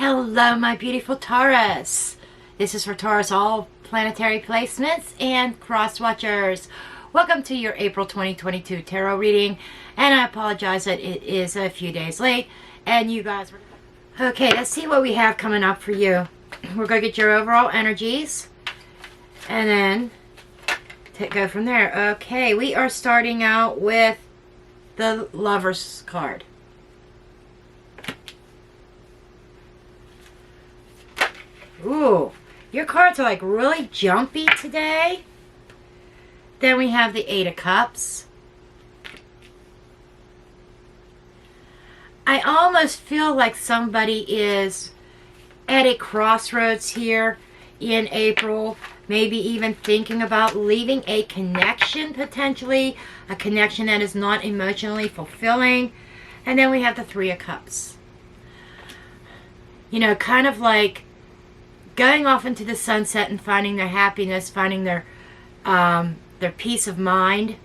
Hello, my beautiful Taurus. This is for Taurus all planetary placements and cross watchers. Welcome to your April 2022 tarot reading. And I apologize that it is a few days late. And you guys were... Okay, let's see what we have coming up for you. We're going to get your overall energies. And then go from there. Okay, we are starting out with the Lover's card. Ooh, your cards are like really jumpy today. Then we have the Eight of Cups. I almost feel like somebody is at a crossroads here in April. Maybe even thinking about leaving a connection potentially. A connection that is not emotionally fulfilling. And then we have the Three of Cups. You know, kind of like going off into the sunset and finding their happiness, finding their peace of mind.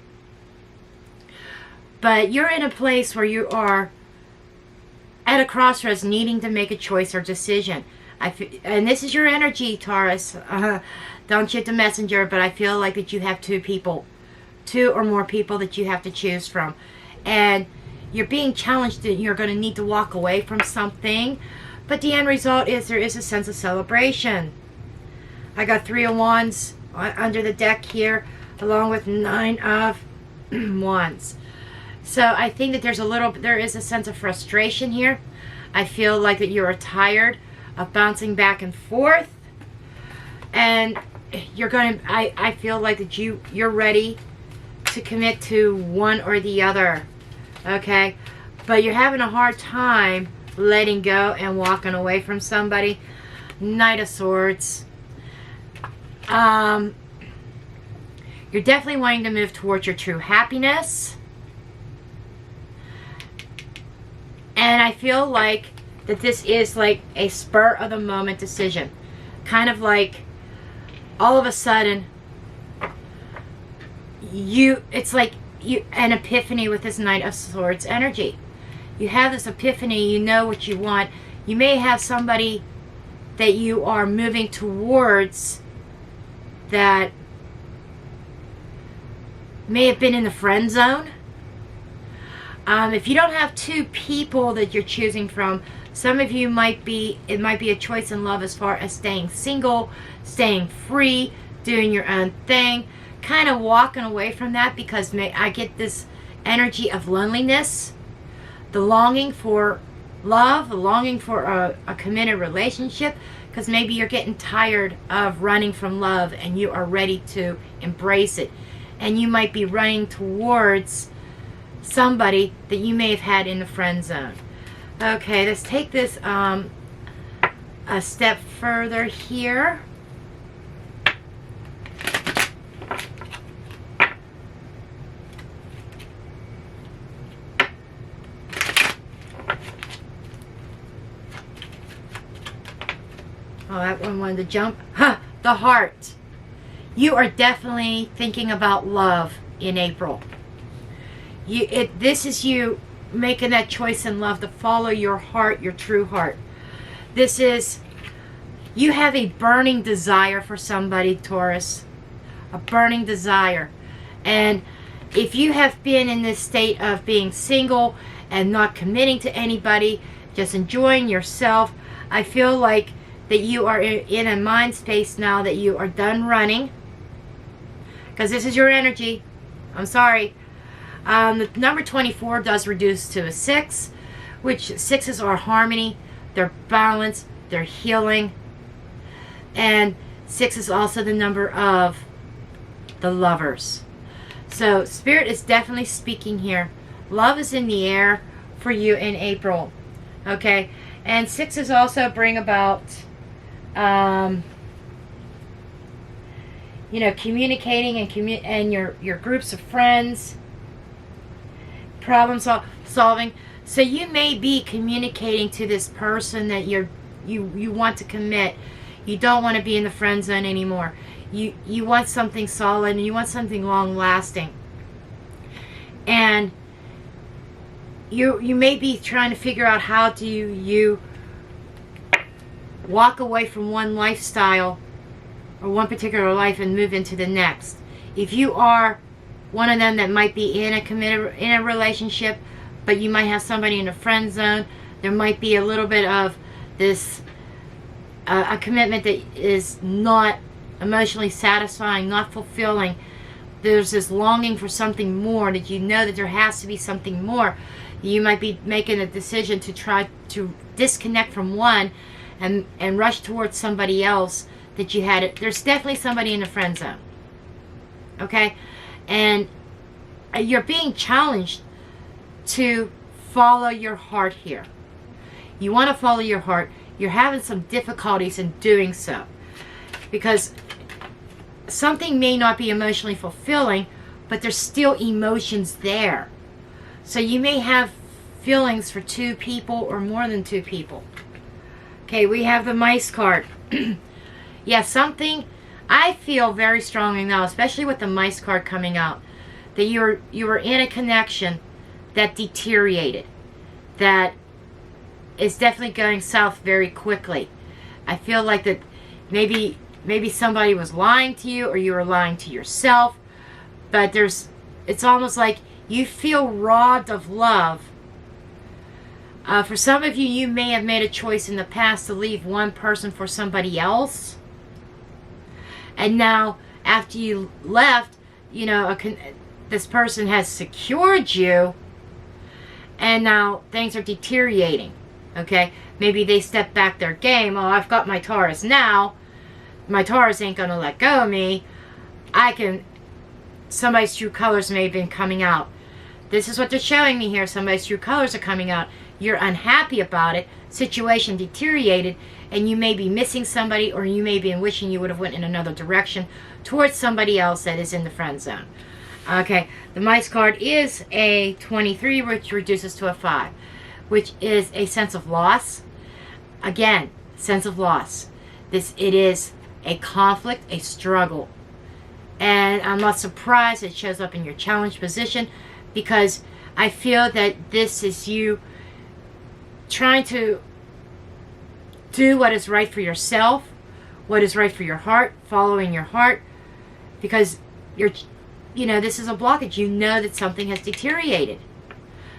But you're in a place where you are at a crossroads needing to make a choice or decision. And this is your energy, Taurus. Don't shoot the messenger, but I feel like that you have two or more people that you have to choose from. And you're being challenged that you're going to need to walk away from something. But the end result is there is a sense of celebration. I got Three of Wands under the deck here, along with Nine of Wands. So I think that there is a sense of frustration here. I feel like that you are tired of bouncing back and forth. And I feel like that you're ready to commit to one or the other. Okay? But you're having a hard time letting go and walking away from somebody. Knight of Swords. You're definitely wanting to move towards your true happiness. And I feel like that this is like a spur of the moment decision. Kind of like all of a sudden it's like an epiphany with this Knight of Swords energy. You have this epiphany, you know what you want. You may have somebody that you are moving towards that may have been in the friend zone. If you don't have two people that you're choosing from, some of you it might be a choice in love as far as staying single, staying free, doing your own thing, kind of walking away from that, because I get this energy of loneliness. The longing for love, the longing for a committed relationship, because maybe you're getting tired of running from love and you are ready to embrace it. And you might be running towards somebody that you may have had in the friend zone. Okay, let's take this a step further here. Oh, that one wanted to jump. Huh, the Heart. You are definitely thinking about love in April. This is you making that choice in love to follow your heart, your true heart. This is, you have a burning desire for somebody, Taurus. A burning desire. And if you have been in this state of being single and not committing to anybody, just enjoying yourself, I feel like that you are in a mind space now that you are done running. Because this is your energy. I'm sorry. The number 24 does reduce to a 6, which sixes are harmony, they're balance, they're healing. And 6 is also the number of the Lovers. So Spirit is definitely speaking here. Love is in the air for you in April. Okay? And 6s also bring about you know, communicating and your groups of friends, problem solving. So you may be communicating to this person that you want to commit. You don't want to be in the friend zone anymore. You want something solid and you want something long lasting. And you may be trying to figure out how do you walk away from one lifestyle or one particular life and move into the next. If you are one of them that might be in a relationship, but you might have somebody in a friend zone, there might be a little bit of this a commitment that is not emotionally satisfying, not fulfilling. There's this longing for something more, that you know that there has to be something more. You might be making a decision to try to disconnect from one and rush towards somebody else that you had it. There's definitely somebody in the friend zone. Okay? And you're being challenged to follow your heart here. You want to follow your heart. You're having some difficulties in doing so, because something may not be emotionally fulfilling, but there's still emotions there. So you may have feelings for two people or more than two people. Okay, we have the mice card. Yeah, something, I feel very strongly now, especially with the mice card coming out, that you were in a connection that deteriorated, that is definitely going south very quickly. I feel like that maybe somebody was lying to you, or you were lying to yourself, but it's almost like you feel robbed of love. For some of you, you may have made a choice in the past to leave one person for somebody else, and now after you left, you know, this person has secured you, and now things are deteriorating. Okay, maybe they step back their game. Oh, I've got my Taurus now. My Taurus ain't gonna let go of me. Somebody's true colors may have been coming out. This is what they're showing me here. Somebody's true colors are coming out. You're unhappy about it. Situation deteriorated, and you may be missing somebody, or you may be wishing you would have went in another direction towards somebody else that is in the friend zone. Okay, the mice card is a 23, which reduces to a 5. Which is a sense of loss. Again, sense of loss. It is a conflict, a struggle. And I'm not surprised it shows up in your challenged position, because I feel that this is you trying to do what is right for yourself, what is right for your heart, following your heart, because this is a blockage. You know that something has deteriorated.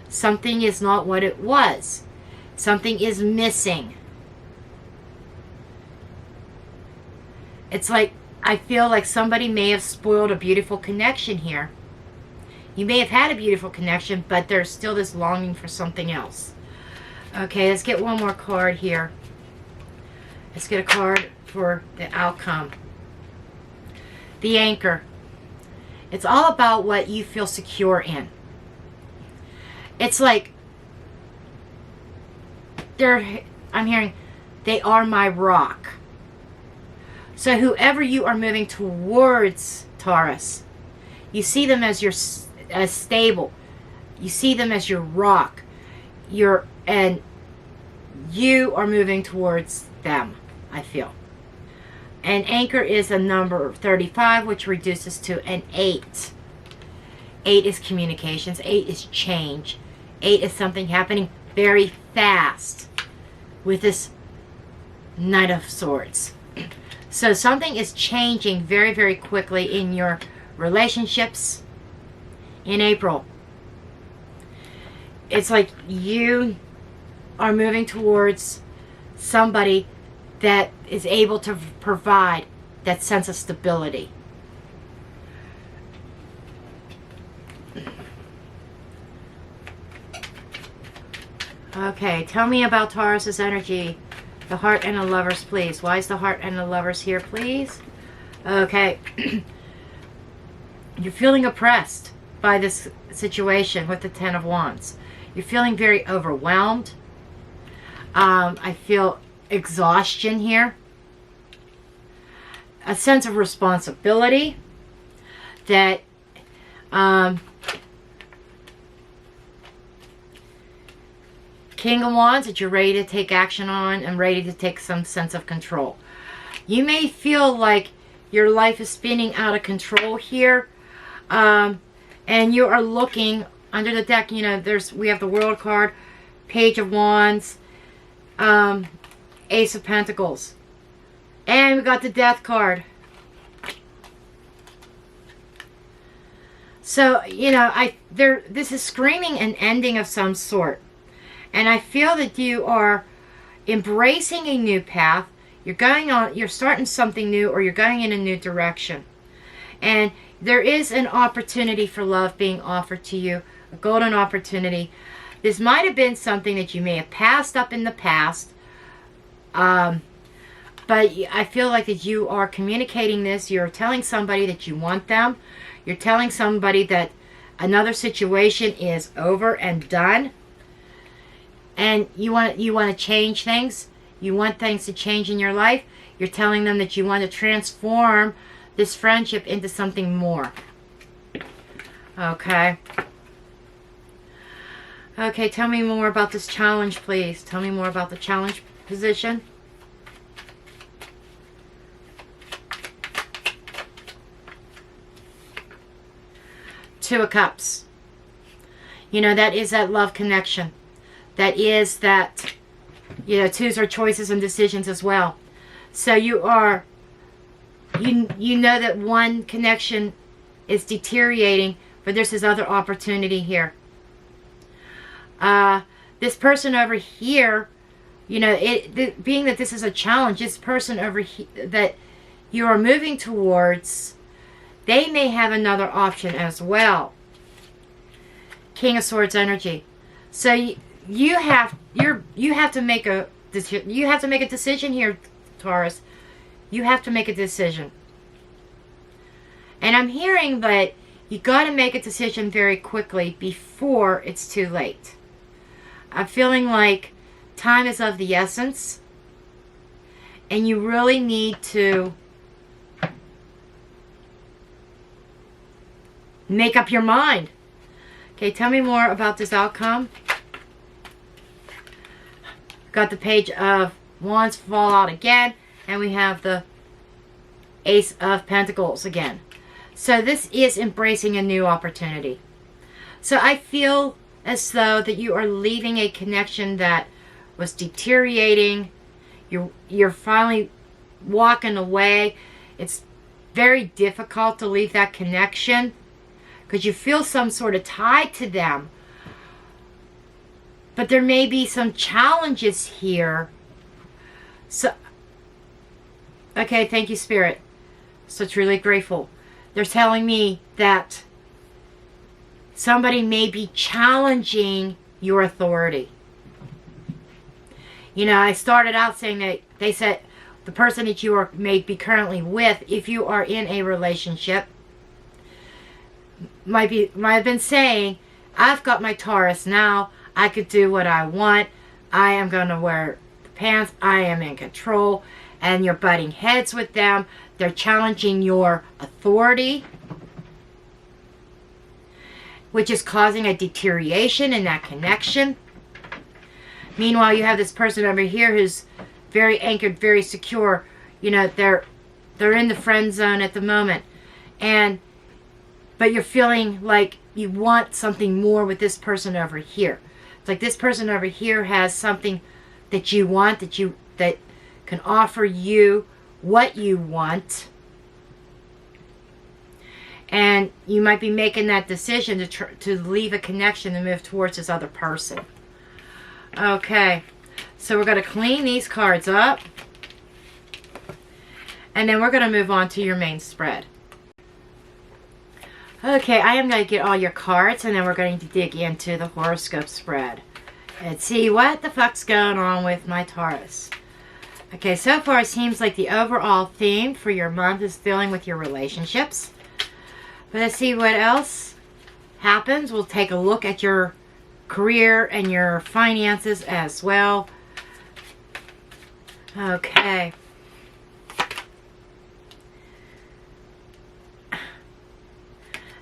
Something is not what it was. Something is missing. It's like, I feel like somebody may have spoiled a beautiful connection here. You may have had a beautiful connection, but there's still this longing for something else. Okay, let's get one more card here. Let's get a card for the outcome. The anchor. It's all about what you feel secure in. It's like, I'm hearing, they are my rock. So whoever you are moving towards, Taurus, you see them as stable. You see them as your rock. And you are moving towards them, I feel. And anchor is a number 35, which reduces to an 8. 8 is communications. 8 is change. 8 is something happening very fast with this Knight of Swords. So something is changing very, very quickly in your relationships in April. It's like you are moving towards somebody that is able to provide that sense of stability. Okay, tell me about Taurus's energy. The heart and the lovers, please. Why is the heart and the lovers here, please? Okay. You're feeling oppressed by this situation with the Ten of Wands. You're feeling very overwhelmed. I feel exhaustion here. A sense of responsibility that King of Wands that you're ready to take action on and ready to take some sense of control. You may feel like your life is spinning out of control here, and you are looking under the deck. You know, we have the World card, Page of Wands. Ace of Pentacles. And we got the Death card. So, you know, this is screaming an ending of some sort. And I feel that you are embracing a new path. You're starting something new, or you're going in a new direction. And there is an opportunity for love being offered to you, a golden opportunity. This might have been something that you may have passed up in the past. But I feel like that you are communicating this. You're telling somebody that you want them. You're telling somebody that another situation is over and done. And you want to change things. You want things to change in your life. You're telling them that you want to transform this friendship into something more. Okay. Okay, tell me more about this challenge, please. Tell me more about the challenge position. Two of Cups. You know, that is that love connection. That is that, you know, twos are choices and decisions as well. So you are, you know that one connection is deteriorating, but there's this other opportunity here. This person over here, you know, being that this is a challenge, this person over here that you are moving towards, they may have another option as well. King of Swords energy. So you have to make a decision here, Taurus. You have to make a decision. And I'm hearing that you got to make a decision very quickly before it's too late. I'm feeling like time is of the essence, and you really need to make up your mind. Okay, tell me more about this outcome. Got the Page of Wands fall out again, and we have the Ace of Pentacles again. So this is embracing a new opportunity. So I feel as though that you are leaving a connection that was deteriorating. You're finally walking away. It's very difficult to leave that connection because you feel some sort of tie to them. But there may be some challenges here. So, okay, thank you, Spirit. So truly grateful. They're telling me that somebody may be challenging your authority. You know, I started out saying that they said the person that you may be currently with, if you are in a relationship, might have been saying, I've got my Taurus now. I could do what I want. I am going to wear the pants. I am in control. And you're butting heads with them. They're challenging your authority, which is causing a deterioration in that connection. Meanwhile, you have this person over here who's very anchored, very secure. You know, they're in the friend zone at the moment. But you're feeling like you want something more with this person over here. It's like this person over here has something that you want, that can offer you what you want. And you might be making that decision to leave a connection and move towards this other person. Okay, so we're going to clean these cards up. And then we're going to move on to your main spread. Okay, I am going to get all your cards, and then we're going to dig into the horoscope spread and see what the fuck's going on with my Taurus. Okay, so far it seems like the overall theme for your month is dealing with your relationships. But let's see what else happens. We'll take a look at your career and your finances as well. Okay.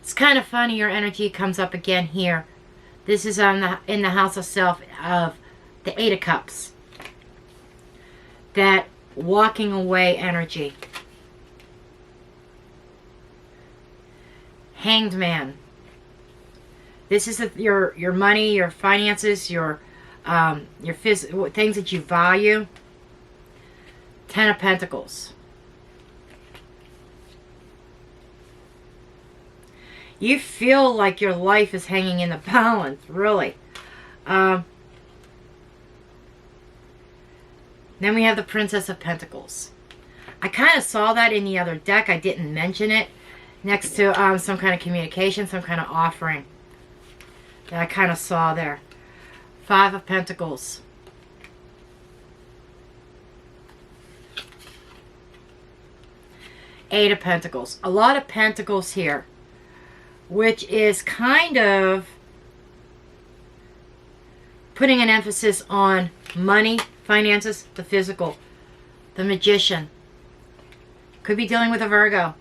It's kind of funny your energy comes up again here. This is in the house of self of the Eight of Cups. That walking away energy. Hanged Man. This is your money, your finances, your things that you value. Ten of Pentacles. You feel like your life is hanging in the balance, really. Then we have the Princess of Pentacles. I kind of saw that in the other deck. I didn't mention it. Next to some kind of communication, some kind of offering. That I kind of saw there. Five of Pentacles. Eight of Pentacles. A lot of Pentacles here. Which is kind of putting an emphasis on money, finances, the physical. The Magician. Could be dealing with a Virgo.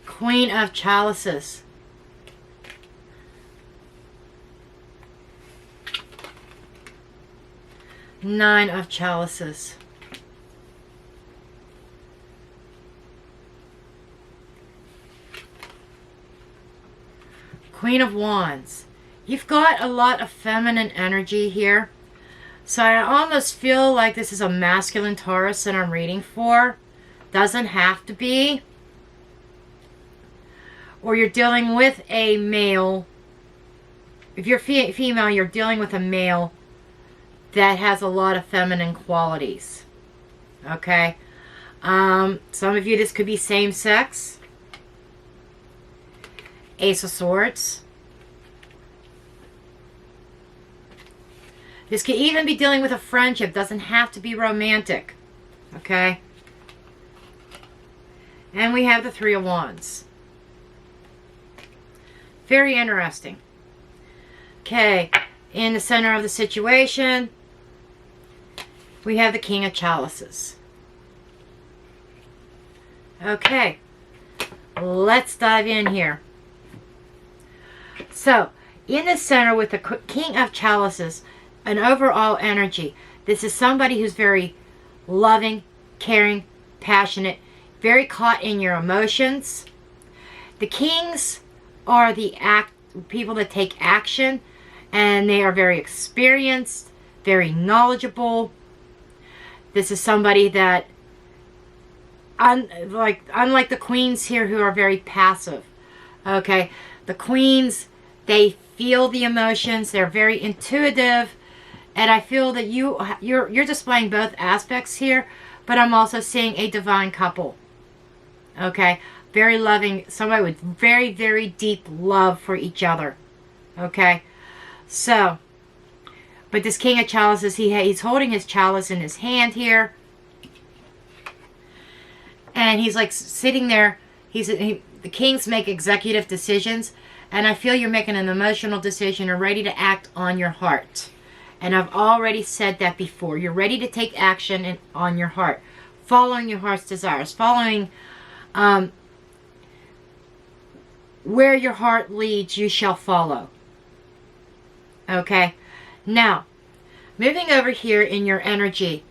Queen of Chalices. Nine of Chalices. Queen of Wands. You've got a lot of feminine energy here. So I almost feel like this is a masculine Taurus that I'm reading for. Doesn't have to be. Or you're dealing with a male. If you're female, you're dealing with a male that has a lot of feminine qualities. Okay? Some of you, this could be same sex. Ace of Swords. This could even be dealing with a friendship. Doesn't have to be romantic. Okay? And we have the Three of Wands. Very interesting. Okay. In the center of the situation, we have the King of Chalices. Okay. Let's dive in here. So, in the center with the King of Chalices, an overall energy. This is somebody who's very loving, caring, passionate, very caught in your emotions. The Kings are the people that take action, and they are very experienced, very knowledgeable. This is somebody that, unlike the Queens here who are very passive. Okay, the Queens, they feel the emotions. They're very intuitive. And I feel that you're displaying both aspects here, but I'm also seeing a divine couple. Okay? Very loving, somebody with very, very deep love for each other. Okay? So, but this King of Chalices, he's holding his chalice in his hand here. And he's like sitting there. The Kings make executive decisions. And I feel you're making an emotional decision or ready to act on your heart. And I've already said that before. You're ready to take action on your heart. Following your heart's desires. Following where your heart leads, you shall follow. Okay? Now, moving over here in your energy.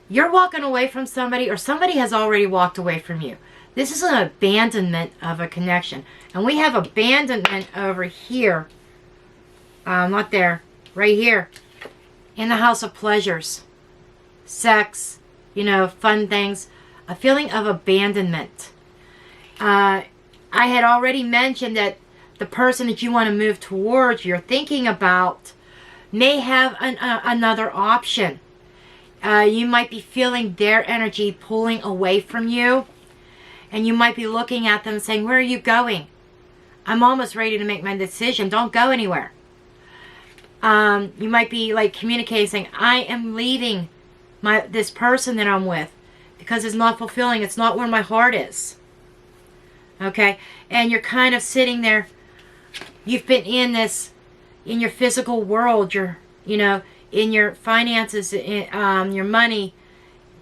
You're walking away from somebody, or somebody has already walked away from you. This is an abandonment of a connection. And we have abandonment over here. Not there. Right here. In the house of pleasures. Sex. Fun things. A feeling of abandonment. I had already mentioned that the person that you want to move towards, you're thinking about, may have another option. You might be feeling their energy pulling away from you. And you might be looking at them and saying, where are you going? I'm almost ready to make my decision. Don't go anywhere. You might be like communicating, saying, I am leaving this person that I'm with because it's not fulfilling. It's not where my heart is. Okay? And you're kind of sitting there. You've been in your physical world. You're, in your finances, your money,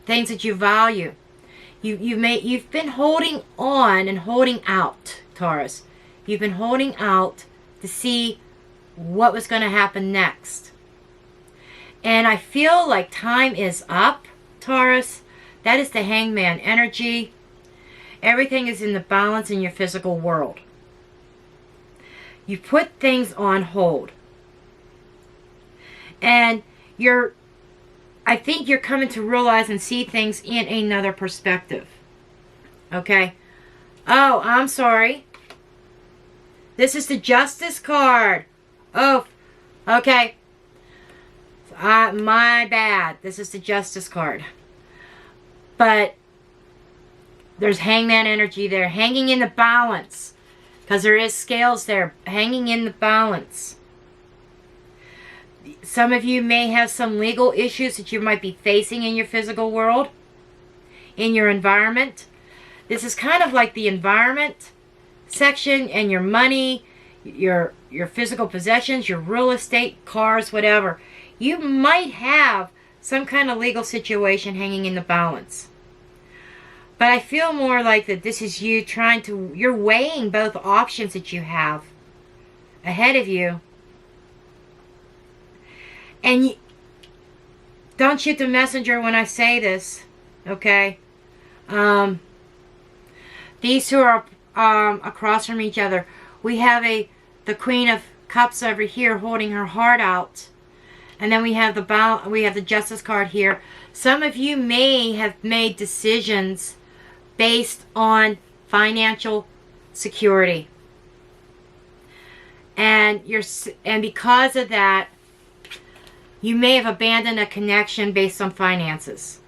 things that you value. You've been holding on and holding out, Taurus. You've been holding out to see what was going to happen next. And I feel like time is up, Taurus. That is the Hangman energy. Everything is in the balance in your physical world. You put things on hold. And I think you're coming to realize and see things in another perspective. Okay? Oh, I'm sorry. This is the Justice card. Oh, okay. My bad. This is the Justice card. But there's Hangman energy there. Hanging in the balance. Because there is scales there. Hanging in the balance. Some of you may have some legal issues that you might be facing in your physical world. In your environment. This is kind of like the environment section and your money, your physical possessions, your real estate, cars, whatever. You might have some kind of legal situation hanging in the balance. But I feel more like that this is you you're weighing both options that you have ahead of you. And don't shoot the messenger when I say this, okay? These two are across from each other. We have the Queen of Cups over here holding her heart out, and then we have the Justice card here. Some of you may have made decisions based on financial security, and because of that, you may have abandoned a connection based on finances.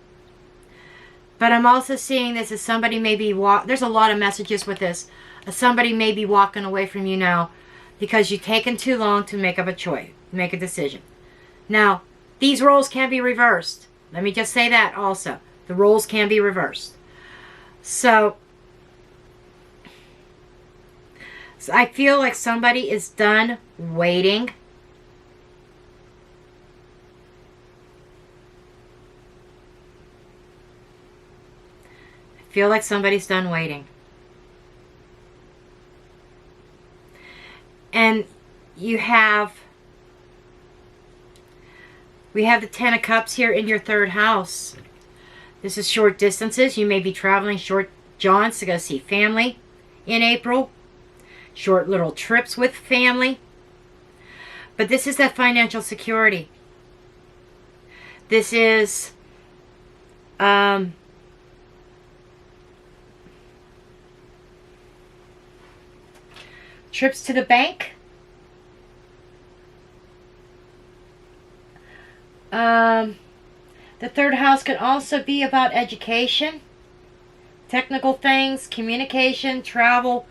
But I'm also seeing this as somebody may be there's a lot of messages with this. Somebody may be walking away from you now because you've taken too long to make up a choice, make a decision. Now, these roles can be reversed. Let me just say that also. The roles can be reversed. So I feel like somebody is done waiting. Feel like somebody's done waiting. And we have the Ten of Cups here in your third house. This is short distances. You may be traveling short jaunts to go see family in April. Short little trips with family. But this is that financial security. This is trips to the bank. The third house could also be about education, technical things, communication, travel.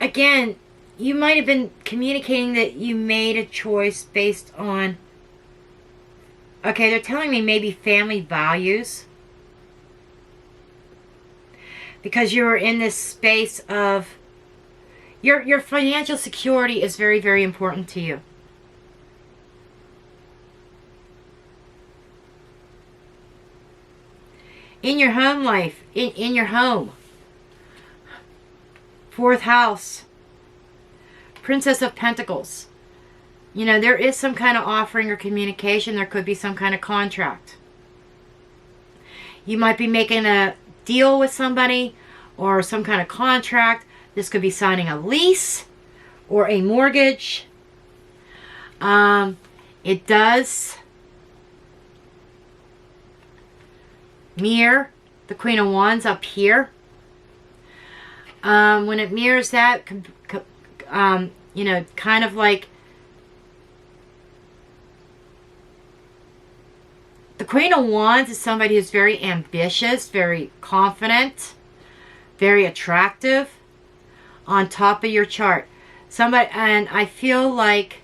Again, you might have been communicating that you made a choice based on, okay, they're telling me maybe family values. Because you're in this space of your financial security is very, very important to you. In your home life, in your home. Fourth house. Princess of Pentacles. You know, there is some kind of offering or communication. There could be some kind of contract. You might be making a deal with somebody or some kind of contract. This could be signing a lease or a mortgage. It does mirror the Queen of Wands up here. When it mirrors that, you know, kind of like the Queen of Wands is somebody who's very ambitious, very confident, very attractive on top of your chart. Somebody, and I feel like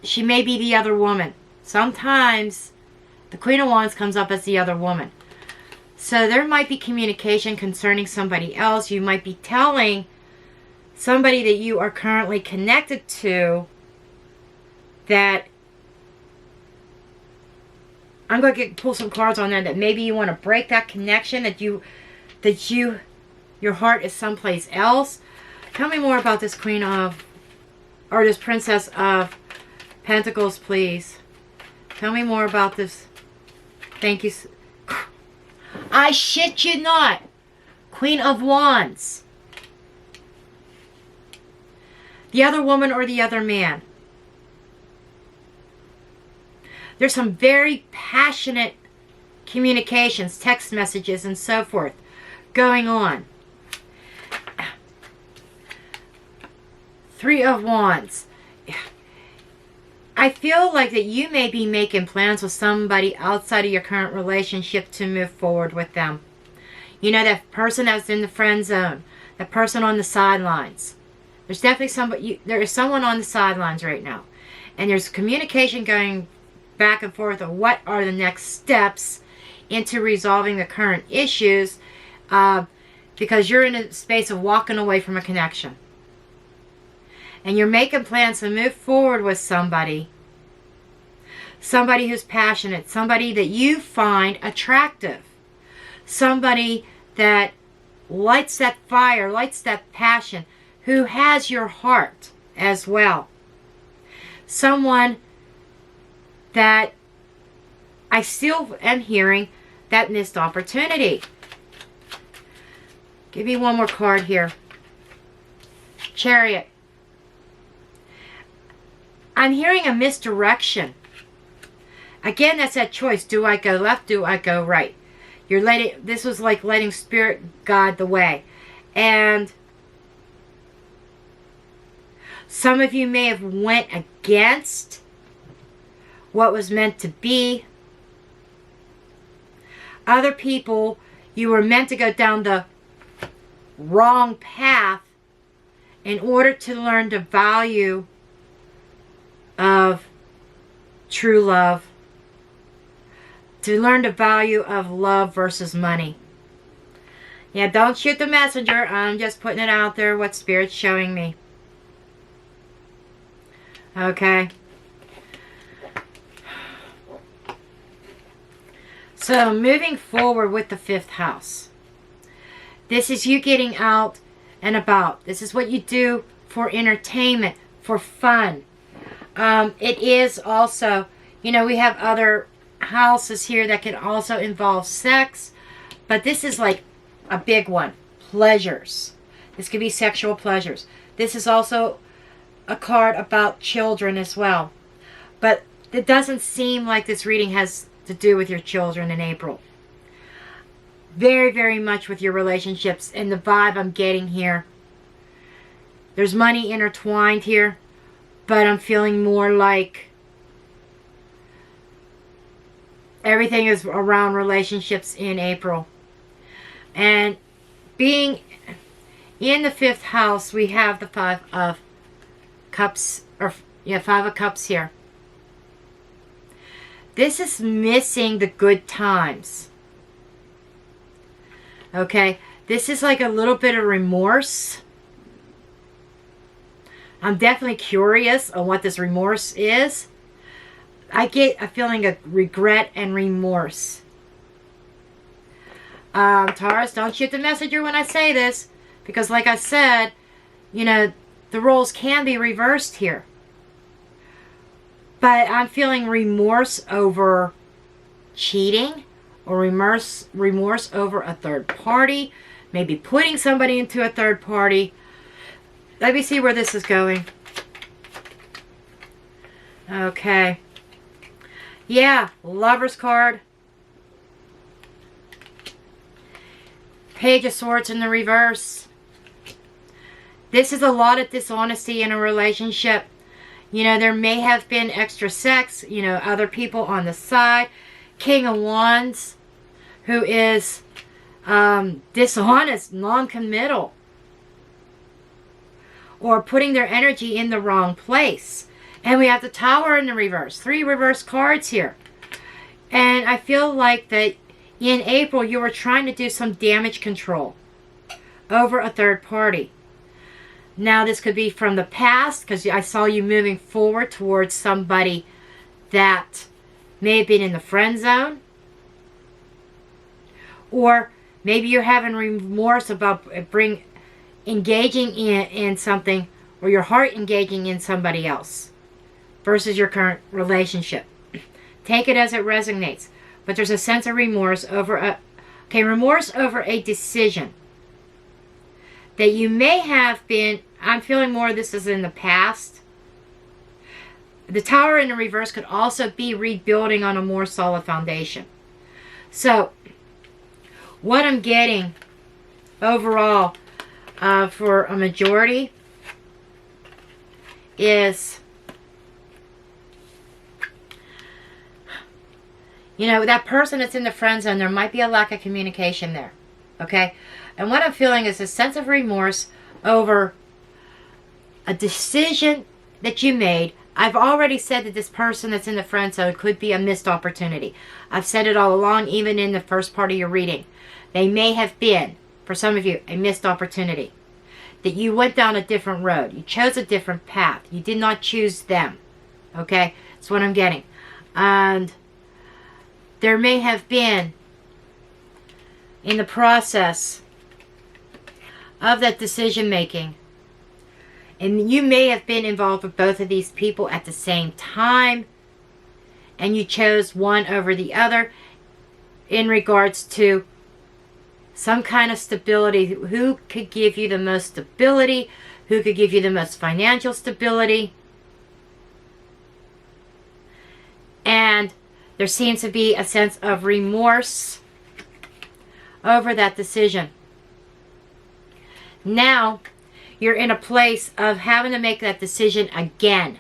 she may be the other woman. Sometimes the Queen of Wands comes up as the other woman. So there might be communication concerning somebody else. You might be telling somebody that you are currently connected to that I'm going to pull some cards on that maybe you want to break that connection, that your heart is someplace else. Tell me more about this Queen of, or this Princess of Pentacles, please. Tell me more about this. Thank you. I shit you not. Queen of Wands. The other woman or the other man. There's some very passionate communications, text messages, and so forth going on. Three of Wands. I feel like that you may be making plans with somebody outside of your current relationship to move forward with them. You know, that person that's in the friend zone, that person on the sidelines. There's definitely somebody, there is someone on the sidelines right now. And there's communication going back and forth of what are the next steps into resolving the current issues, because you're in a space of walking away from a connection. And you're making plans to move forward with somebody. Somebody who's passionate. Somebody that you find attractive. Somebody that lights that fire, lights that passion, who has your heart as well. Someone that I still am hearing that missed opportunity. Give me one more card here. Chariot. I'm hearing a misdirection. Again, that's that choice. Do I go left? Do I go right? You're letting, this was like letting Spirit guide the way. And some of you may have went against what was meant to be. Other people, you were meant to go down the wrong path in order to learn the value of true love. To learn the value of love versus money. Yeah, don't shoot the messenger. I'm just putting it out there what Spirit's showing me. Okay. So, moving forward with the 5th house. This is you getting out and about. This is what you do for entertainment, for fun. It is also, you know, we have other houses here that can also involve sex, but this is like a big one. Pleasures. This could be sexual pleasures. This is also a card about children as well, but it doesn't seem like this reading has to do with your children in April. Very, very much with your relationships and the vibe I'm getting here. There's money intertwined here, but I'm feeling more like everything is around relationships in April. And being in the 5th house, we have the 5 of Cups, or yeah, 5 of Cups here. This is missing the good times. Okay, this is like a little bit of remorse. I'm definitely curious on what this remorse is. I get a feeling of regret and remorse. Taurus, don't shoot the messenger when I say this, because like I said, you know, the roles can be reversed here. But I'm feeling remorse over cheating, or remorse over a third party, maybe putting somebody into a third party. Let me see where this is going. Okay. Yeah, Lover's card. Page of Swords in the reverse. This is a lot of dishonesty in a relationship. You know, there may have been extra sex, you know, other people on the side. King of Wands, who is dishonest, non-committal, or putting their energy in the wrong place. And we have the Tower in the reverse. 3 reverse cards here. And I feel like that in April you were trying to do some damage control over a third party. Now this could be from the past, because I saw you moving forward towards somebody that may have been in the friend zone. Or maybe you're having remorse about engaging in something, or your heart engaging in somebody else versus your current relationship. Take it as it resonates. But there's a sense of remorse over remorse over a decision. that you may have been, I'm feeling more this is in the past. The Tower in the reverse could also be rebuilding on a more solid foundation. So, what I'm getting overall for a majority is, you know, that person that's in the friend zone, there might be a lack of communication there. Okay? And what I'm feeling is a sense of remorse over a decision that you made. I've already said that this person that's in the friend zone could be a missed opportunity. I've said it all along, even in the first part of your reading. They may have been, for some of you, a missed opportunity. That you went down a different road. You chose a different path. You did not choose them. Okay? That's what I'm getting. And there may have been, in the process of that decision making, and you may have been involved with both of these people at the same time, and you chose one over the other in regards to some kind of stability. Who could give you the most stability? Who could give you the most financial stability? And there seems to be a sense of remorse over that decision. Now, you're in a place of having to make that decision again.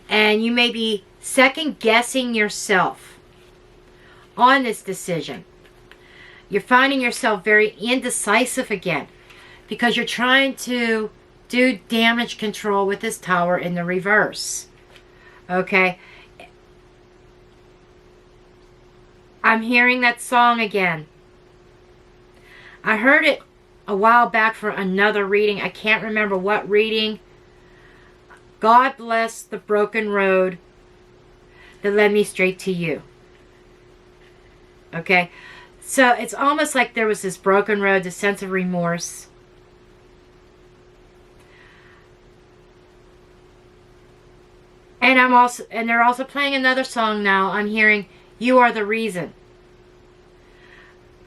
And you may be second guessing yourself on this decision. You're finding yourself very indecisive again because you're trying to do damage control with this Tower in the reverse. Okay? I'm hearing that song again. I heard it a while back for another reading. I can't remember what reading. God bless the broken road that led me straight to you. Okay? So it's almost like there was this broken road, this sense of remorse. And they're also playing another song now. I'm hearing You Are the Reason.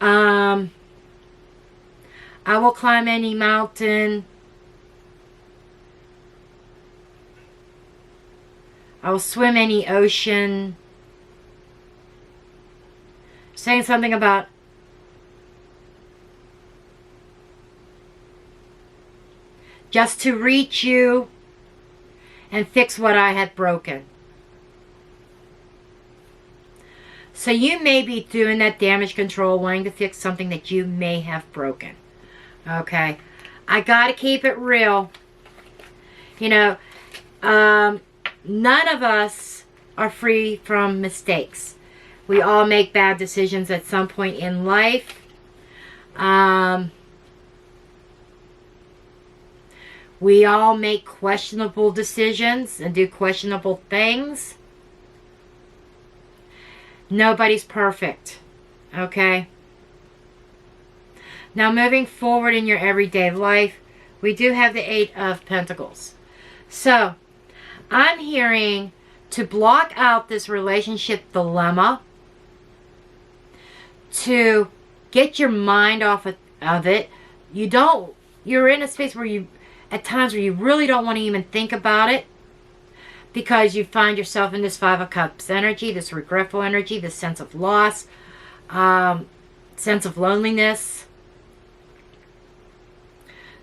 I will climb any mountain. I will swim any ocean. Saying something about just to reach you and fix what I had broken. So you may be doing that damage control, wanting to fix something that you may have broken. Okay? I gotta keep it real. You know, none of us are free from mistakes. We all make bad decisions at some point in life. We all make questionable decisions and do questionable things. Nobody's perfect. Okay? Now, moving forward in your everyday life, we do have the Eight of Pentacles. So, I'm hearing to block out this relationship dilemma, to get your mind off of it. You're in a space where you, at times where you really don't want to even think about it, because you find yourself in this Five of Cups energy, this regretful energy, this sense of loss, sense of loneliness.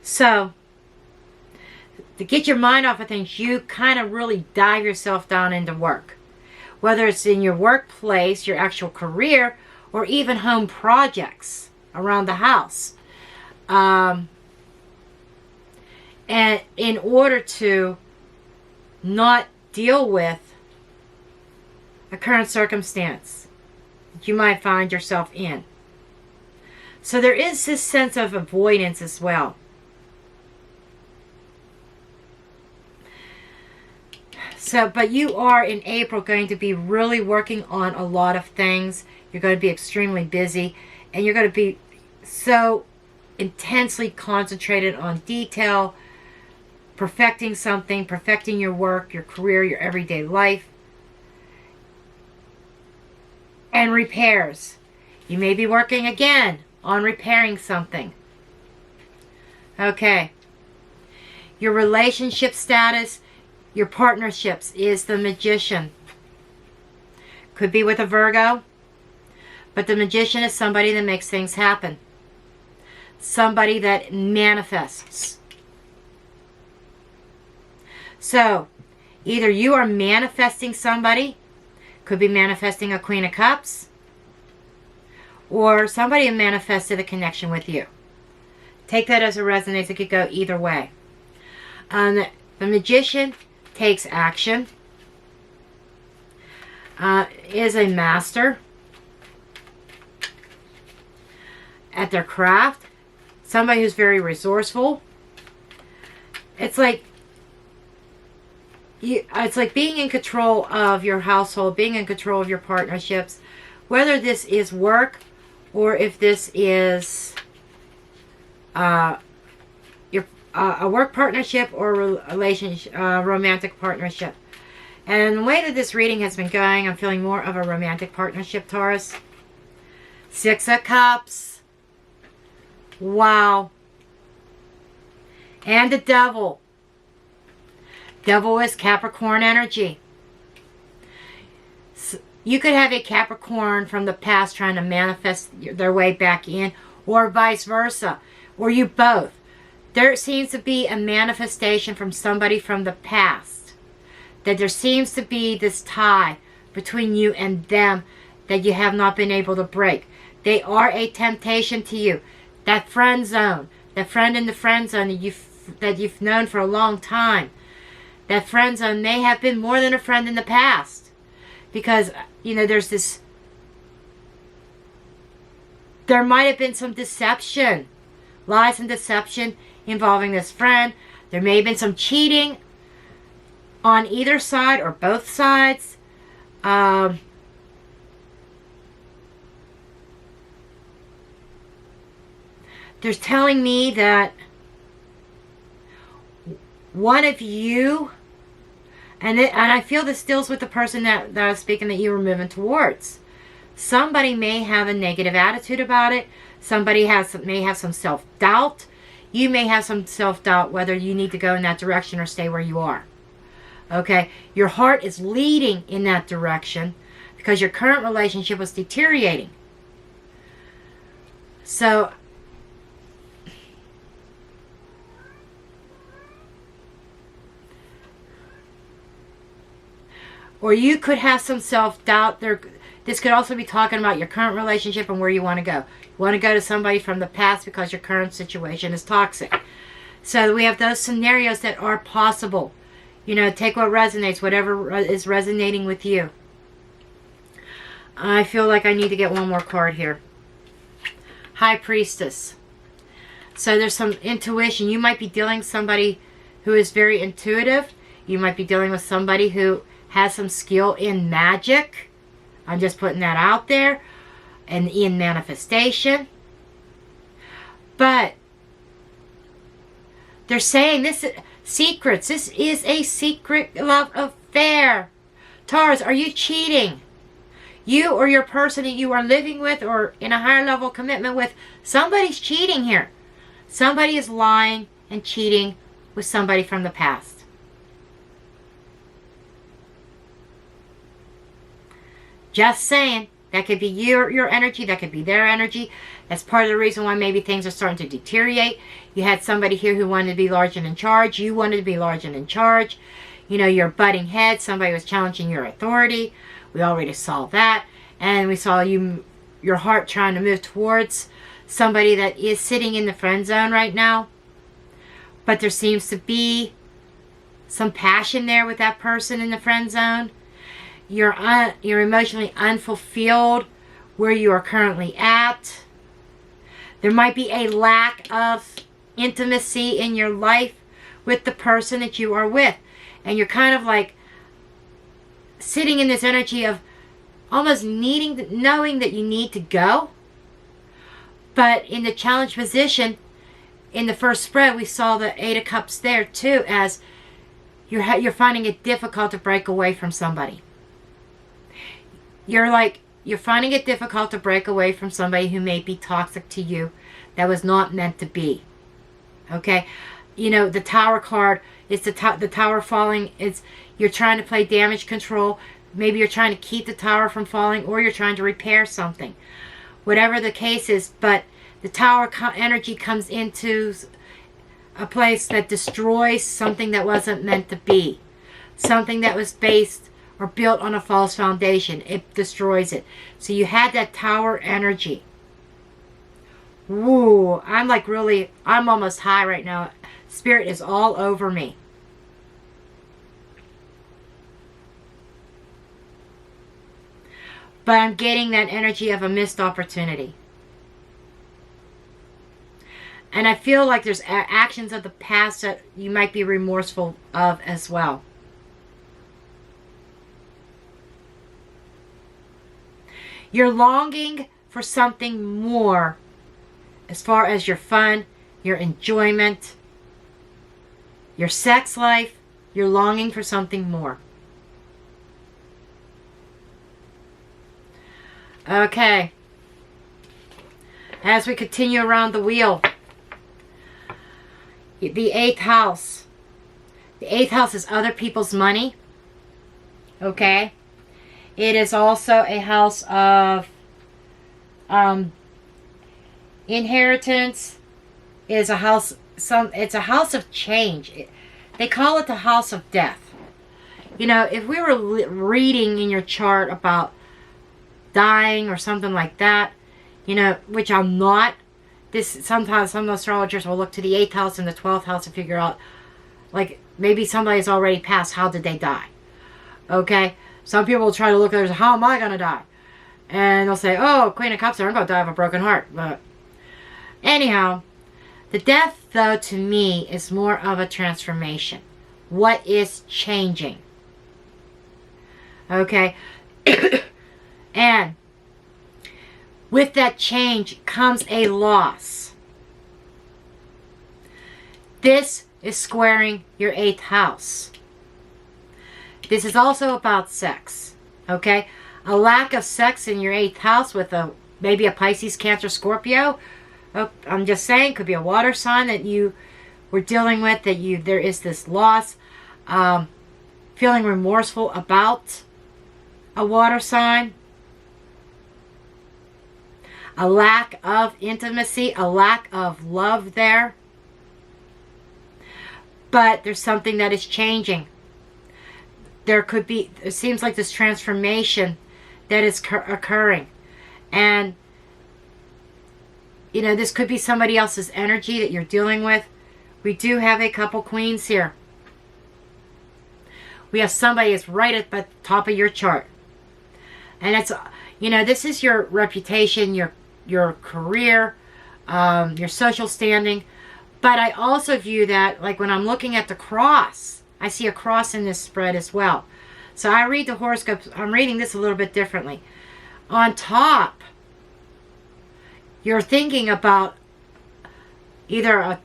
So, to get your mind off of things, you kind of really dive yourself down into work. Whether it's in your workplace, your actual career, or even home projects around the house. And in order to not deal with a current circumstance that you might find yourself in. So there is this sense of avoidance as well. So, but you are in April going to be really working on a lot of things. You're going to be extremely busy, and you're going to be so intensely concentrated on detail, perfecting something, perfecting your work, your career, your everyday life, and repairs. You may be working again on repairing something. Okay. Your relationship status, your partnerships is the Magician. Could be with a Virgo, but the Magician is somebody that makes things happen. Somebody that manifests. So, either you are manifesting somebody, could be manifesting a Queen of Cups, or somebody manifested a connection with you. Take that as it resonates. It could go either way. The Magician takes action, is a master at their craft, somebody who's very resourceful. It's like being in control of your household, being in control of your partnerships, whether this is work or if this is a work partnership or relationship, romantic partnership. And the way that this reading has been going, I'm feeling more of a romantic partnership, Taurus. 6 of Cups. Wow. And the Devil. Devil is Capricorn energy. So you could have a Capricorn from the past trying to manifest their way back in, or vice versa, or you both. There seems to be a manifestation from somebody from the past, that there seems to be this tie between you and them that you have not been able to break. They are a temptation to you. That friend zone, that friend in the friend zone that you've known for a long time, that friend zone may have been more than a friend in the past. Because, there's this, there might have been some deception, lies and deception involving this friend. There may have been some cheating on either side or both sides. There's telling me that one of you, and I feel this deals with the person that I was speaking that you were moving towards. Somebody may have a negative attitude about it. Somebody may have some self-doubt. You may have some self-doubt whether you need to go in that direction or stay where you are. Okay? Your heart is leading in that direction because your current relationship was deteriorating. So, or you could have some self-doubt. This could also be talking about your current relationship and where you want to go. You want to go to somebody from the past because your current situation is toxic. So we have those scenarios that are possible. Take what resonates, whatever is resonating with you. I feel like I need to get one more card here. High Priestess. So there's some intuition. You might be dealing with somebody who is very intuitive. You might be dealing with somebody who has some skill in magic. I'm just putting that out there. And in manifestation. But they're saying this is secrets. This is a secret love affair. Taurus, are you cheating? You or your person that you are living with or in a higher level commitment with, somebody's cheating here. Somebody is lying and cheating with somebody from the past. Just saying. That could be your energy. That could be their energy. That's part of the reason why maybe things are starting to deteriorate. You had somebody here who wanted to be large and in charge. You wanted to be large and in charge. You're butting heads. Somebody was challenging your authority. We already saw that. And we saw your heart trying to move towards somebody that is sitting in the friend zone right now. But there seems to be some passion there with that person in the friend zone. You're emotionally unfulfilled where you are currently at. There might be a lack of intimacy in your life with the person that you are with. And you're kind of like sitting in this energy of almost knowing that you need to go. But in the challenge position, in the first spread, we saw the 8 of Cups there too, as you're finding it difficult to break away from somebody. You're finding it difficult to break away from somebody who may be toxic to you, that was not meant to be. Okay? You know, the Tower card is the tower falling. You're trying to play damage control. Maybe you're trying to keep the tower from falling, or you're trying to repair something. Whatever the case is, but the tower energy comes into a place that destroys something that wasn't meant to be. Something that was based or built on a false foundation. It destroys it. So you had that tower energy. Woo, I'm like really, I'm almost high right now. Spirit is all over me. But I'm getting that energy of a missed opportunity. And I feel like there's actions of the past that you might be remorseful of as well. You're longing for something more as far as your fun, your enjoyment, your sex life. You're longing for something more. Okay. As we continue around the wheel, the 8th house. The 8th house is other people's money. Okay. It is also a house of inheritance. Is a house. It's a house of change. They call it the house of death. You know, if we were reading in your chart about dying or something like that, you know, which I'm not. Sometimes some astrologers will look to the 8th house and the 12th house to figure out, like, maybe somebody's already passed. How did they die? Okay. Some people will try to look at it as, how am I going to die? And they'll say, oh, Queen of Cups, I'm going to die of a broken heart. But anyhow, the death, though, to me, is more of a transformation. What is changing? Okay. And with that change comes a loss. This is squaring your 8th house. This is also about sex. Okay? A lack of sex in your 8th house with maybe a Pisces, Cancer, Scorpio. Oh, I'm just saying, could be a water sign that you were dealing with, that there is this loss. Feeling remorseful about a water sign. A lack of intimacy, a lack of love there. But there's something that is changing. It seems like this transformation that is occurring. And, you know, this could be somebody else's energy that you're dealing with. We do have a couple queens here. We have somebody that's right at the top of your chart. And it's, you know, this is your reputation, your career, your social standing. But I also view that, like when I'm looking at the cross, I see a cross in this spread as well. So I read the horoscopes, I'm reading this a little bit differently. On top, you're thinking about either a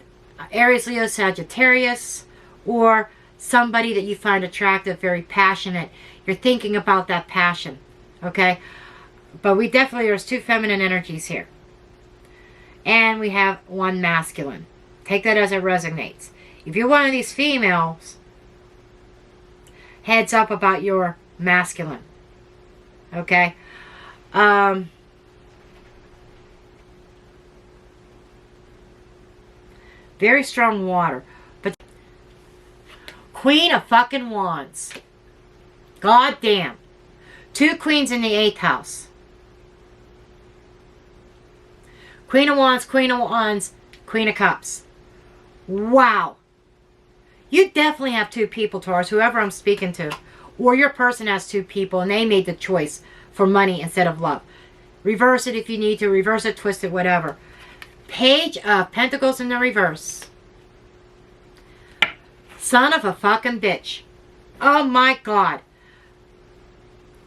Aries, Leo, Sagittarius, or somebody that you find attractive, very passionate. You're thinking about that passion, okay? But there's 2 feminine energies here. And we have 1 masculine. Take that as it resonates. If you're one of these females, heads up about your masculine. Okay? Very strong water. But Queen of fucking Wands. God damn. 2 queens in the 8th house. Queen of Wands, Queen of Cups. Wow. You definitely have 2 people, Taurus, whoever I'm speaking to. Or your person has 2 people and they made the choice for money instead of love. Reverse it if you need to. Reverse it, twist it, whatever. Page of Pentacles in the reverse. Son of a fucking bitch. Oh my God.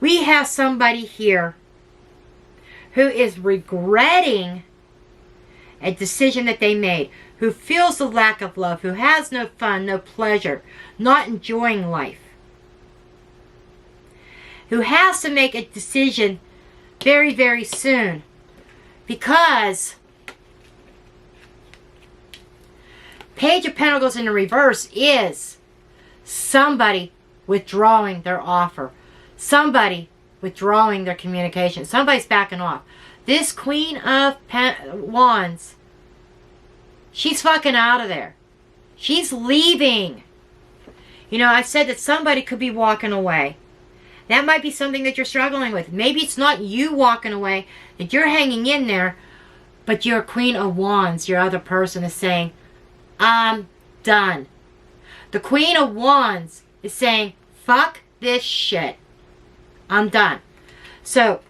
We have somebody here who is regretting a decision that they made, who feels the lack of love, who has no fun, no pleasure, not enjoying life, who has to make a decision very, very soon because Page of Pentacles in the reverse is somebody withdrawing their offer. Somebody withdrawing their communication. Somebody's backing off. This Queen of Wands, she's fucking out of there. She's leaving. You know, I said that somebody could be walking away. That might be something that you're struggling with. Maybe it's not you walking away, that you're hanging in there, but your Queen of Wands, your other person, is saying, I'm done. The Queen of Wands is saying, fuck this shit. I'm done. So,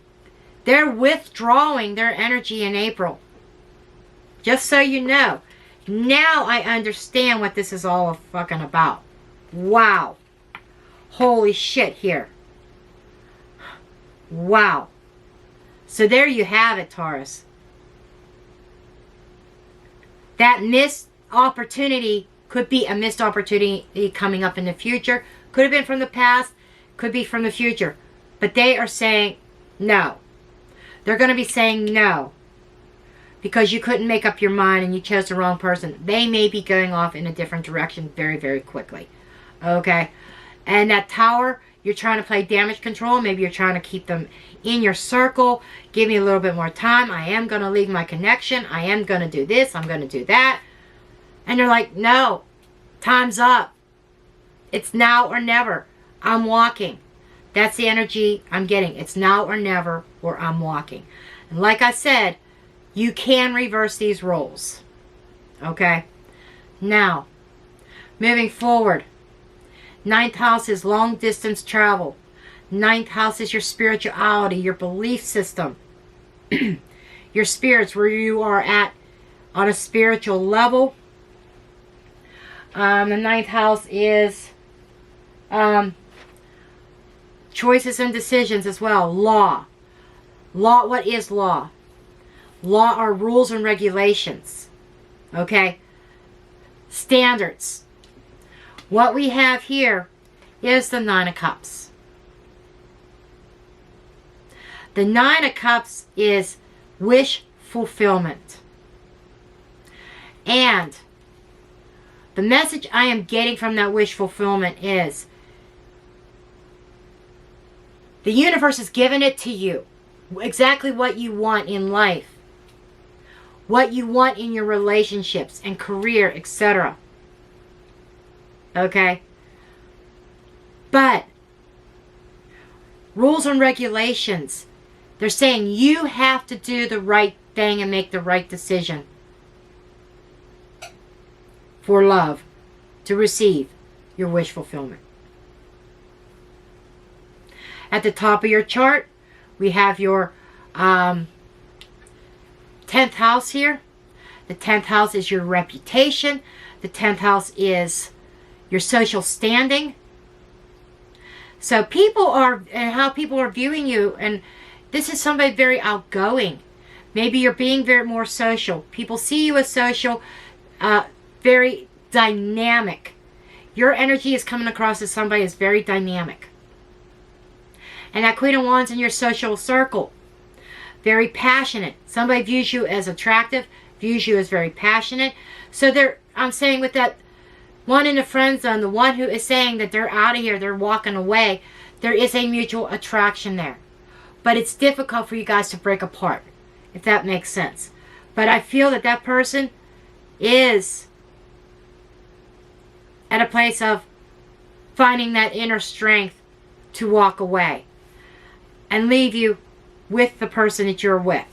they're withdrawing their energy in April. Just so you know. Now I understand what this is all fucking about. Wow. Holy shit here. Wow. So there you have it, Taurus. That missed opportunity could be a missed opportunity coming up in the future. Could have been from the past. Could be from the future. But they are saying no. They're going to be saying no. Because you couldn't make up your mind and you chose the wrong person. They may be going off in a different direction very, very quickly. Okay? And that Tower, you're trying to play damage control. Maybe you're trying to keep them in your circle. Give me a little bit more time. I am going to leave my connection. I am going to do this. I'm going to do that. And they're like, no. Time's up. It's now or never. I'm walking. That's the energy I'm getting. It's now or never, or I'm walking. And like I said, you can reverse these roles. Okay? Now, moving forward. 9th house is long distance travel. 9th house is your spirituality, your belief system. Your spirits, where you are at on a spiritual level. The 9th house is choices and decisions as well. Law. Law, what is law? Law are rules and regulations. Okay? Standards. What we have here is the 9 of Cups. The 9 of Cups is wish fulfillment. And the message I am getting from that wish fulfillment is the universe has given it to you. Exactly what you want in life. What you want in your relationships and career, etc. Okay? But rules and regulations, they're saying you have to do the right thing and make the right decision for love to receive your wish fulfillment. At the top of your chart, we have your 10th house here. The 10th house is your reputation. The 10th house is your social standing. So people are, and how people are viewing you, and this is somebody very outgoing. Maybe you're being very more social. People see you as social, very dynamic. Your energy is coming across as somebody who's very dynamic. And that Queen of Wands in your social circle, very passionate. Somebody views you as attractive, views you as very passionate. So I'm saying with that one in the friend zone, the one who is saying that they're out of here, they're walking away, there is a mutual attraction there. But it's difficult for you guys to break apart, if that makes sense. But I feel that that person is at a place of finding that inner strength to walk away and leave you with the person that you're with.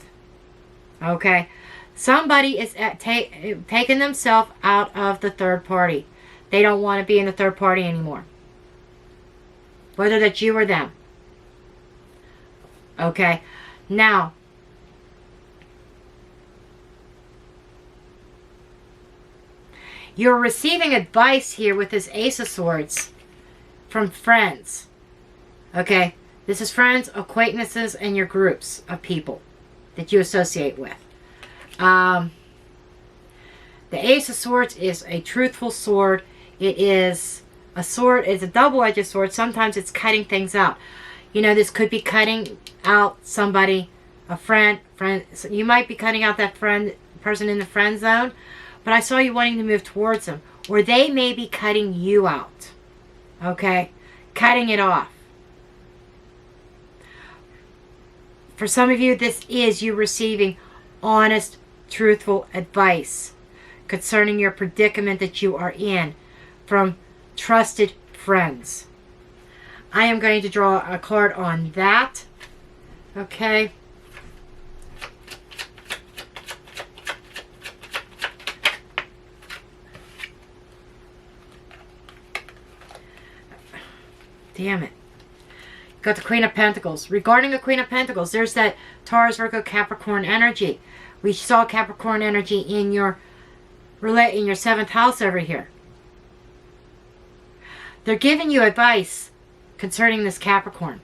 Okay? Somebody is taking themselves out of the third party. They don't want to be in the third party anymore. Whether that's you or them. Okay? Now, you're receiving advice here with this Ace of Swords from friends. Okay? This is friends, acquaintances, and your groups of people that you associate with. The Ace of Swords is a truthful sword. It is a sword. It's a double-edged sword. Sometimes it's cutting things out. You know, this could be cutting out somebody, a friend. You might be cutting out that person in the friend zone. but I saw you wanting to move towards them. Or they may be cutting you out. Okay? Cutting it off. For some of you, this is you receiving honest, truthful advice concerning your predicament that you are in from trusted friends. I am going to draw a card on that. Okay? Damn it. Got the Queen of Pentacles. Regarding the Queen of Pentacles, there's that Taurus, Virgo, Capricorn energy. We saw Capricorn energy in your 7th house over here. They're giving you advice concerning this Capricorn.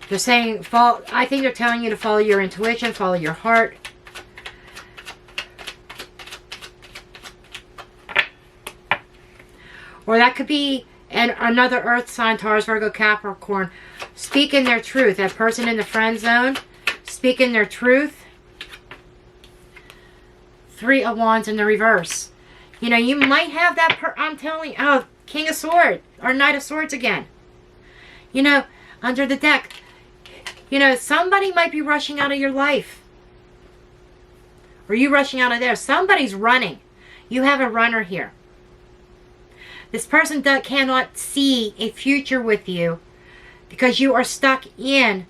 They're saying, I think they're telling you to follow your intuition, follow your heart. Or that could be another earth sign, Taurus, Virgo, Capricorn, speaking their truth. That person in the friend zone, speaking their truth. 3 of Wands in the reverse. You know, you might have that, I'm telling you, oh, King of Swords, or Knight of Swords again. You know, under the deck. You know, somebody might be rushing out of your life. Or you rushing out of theirs. Somebody's running. You have a runner here. This person cannot see a future with you because you are stuck in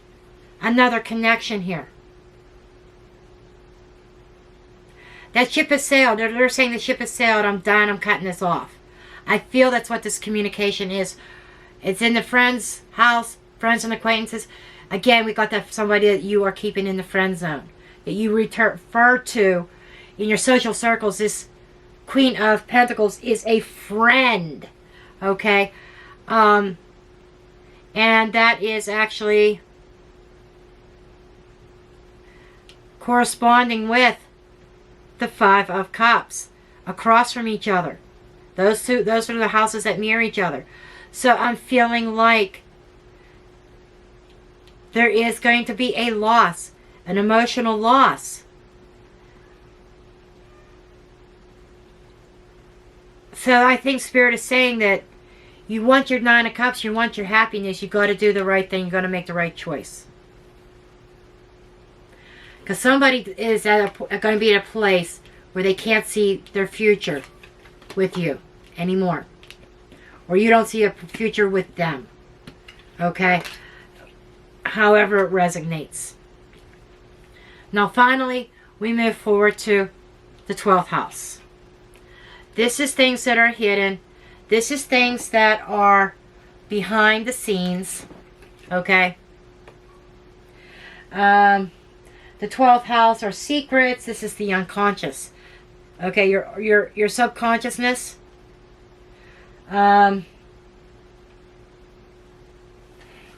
another connection here. That ship has sailed. They're saying the ship has sailed. I'm done. I'm cutting this off. I feel that's what this communication is. It's in the friend's house, friends and acquaintances. Again, we got that somebody that you are keeping in the friend zone. That you refer to in your social circles. This Queen of Pentacles is a friend. Okay? And that is actually corresponding with the 5 of Cups. Across from each other. Those are the houses that mirror each other. So I'm feeling like there is going to be a loss. An emotional loss. So I think Spirit is saying that you want your 9 of Cups, you want your happiness, you got to do the right thing, you got to make the right choice. Because somebody is going to be at a place where they can't see their future with you anymore. Or you don't see a future with them. Okay? However it resonates. Now finally, we move forward to the 12th house. This is things that are hidden. This is things that are behind the scenes. Okay? The 12th house are secrets. This is the unconscious. Okay, your subconsciousness. And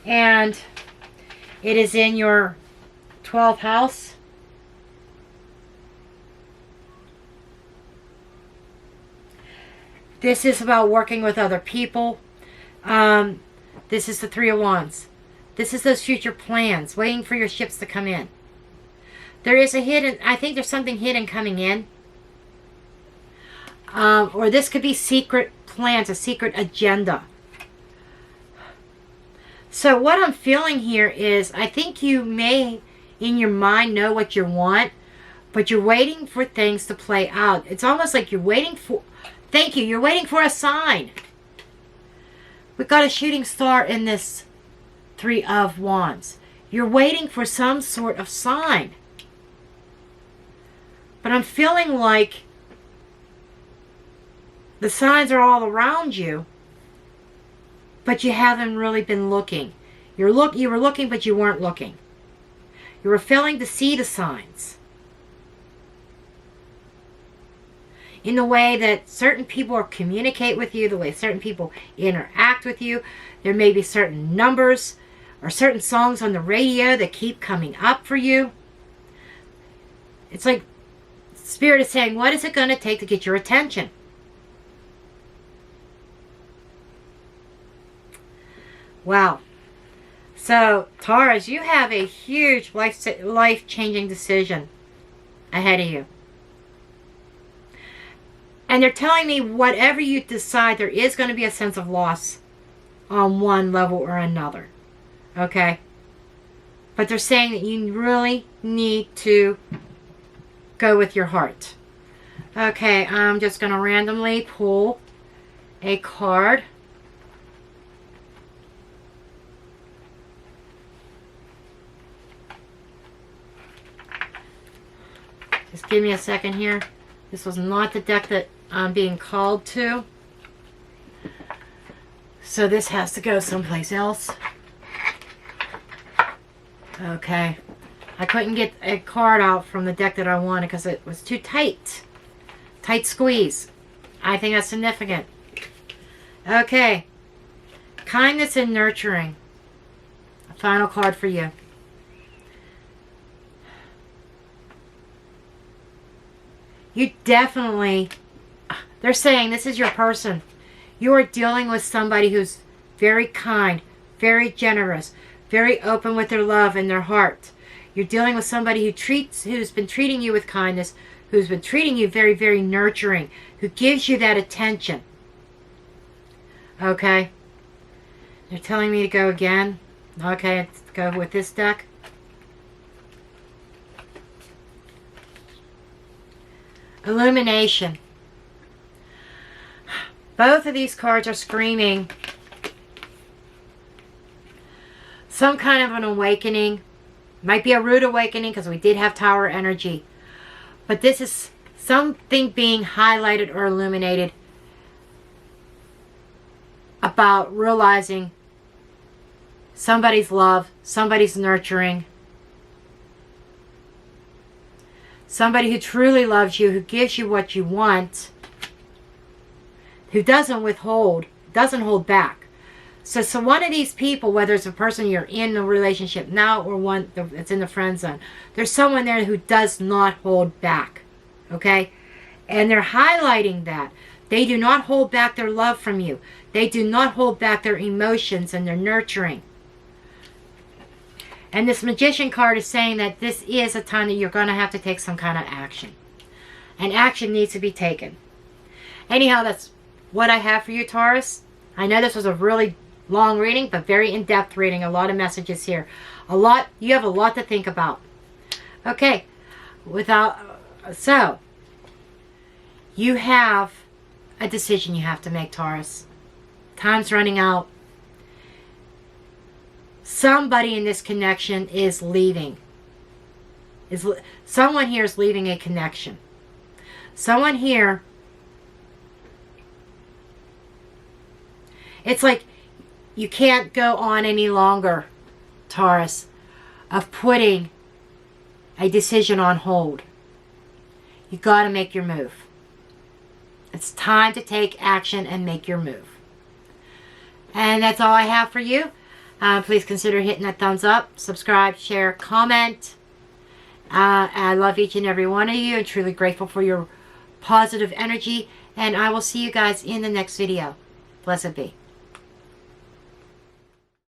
it is in your 12th house. This is about working with other people. This is the 3 of Wands. This is those future plans, waiting for your ships to come in. There is a hidden, I think there's something hidden coming in. Or this could be secret plans, a secret agenda. So what I'm feeling here is, I think you may, in your mind, know what you want, but you're waiting for things to play out. It's almost like you're waiting for, thank you, you're waiting for a sign. We've got a shooting star in this 3 of Wands. You're waiting for some sort of sign. But I'm feeling like the signs are all around you, but you haven't really been looking. You were looking, but you weren't looking. You were failing to see the signs. In the way that certain people communicate with you, the way certain people interact with you. There may be certain numbers or certain songs on the radio that keep coming up for you. It's like Spirit is saying, what is it going to take to get your attention? Wow. So, Taurus, you have a huge life-changing decision ahead of you. And they're telling me whatever you decide, there is going to be a sense of loss on one level or another. Okay? But they're saying that you really need to go with your heart. Okay, I'm just going to randomly pull a card. Just give me a second here. This was not the deck that I'm being called to. So this has to go someplace else. Okay. I couldn't get a card out from the deck that I wanted because it was too tight. Tight squeeze. I think that's significant. Okay. Kindness and nurturing. A final card for you. You definitely, they're saying this is your person. You are dealing with somebody who's very kind, very generous, very open with their love and their heart. You're dealing with somebody who's been treating you with kindness, who's been treating you very, very nurturing, who gives you that attention. Okay? They're telling me to go again. Okay, let's go with this deck. Illumination. Both of these cards are screaming some kind of an awakening. Might be a rude awakening because we did have Tower energy. But this is something being highlighted or illuminated about realizing somebody's love, somebody's nurturing, somebody who truly loves you, who gives you what you want, who doesn't withhold, doesn't hold back. So one of these people, whether it's a person you're in a relationship now or one that's in the friend zone, there's someone there who does not hold back. Okay? And they're highlighting that. They do not hold back their love from you. They do not hold back their emotions and their nurturing. And this Magician card is saying that this is a time that you're going to have to take some kind of action. And action needs to be taken. Anyhow, that's what I have for you, Taurus. I know this was a really long reading, but very in-depth reading. A lot of messages here. You have a lot to think about. Okay. So, you have a decision you have to make, Taurus. Time's running out. Somebody in this connection is leaving. Someone here is leaving a connection. Someone here, it's like you can't go on any longer, Taurus, of putting a decision on hold. You got to make your move. It's time to take action and make your move. And that's all I have for you. Please consider hitting that thumbs up, subscribe, share, comment. I love each and every one of you and truly grateful for your positive energy. And I will see you guys in the next video. Blessed be.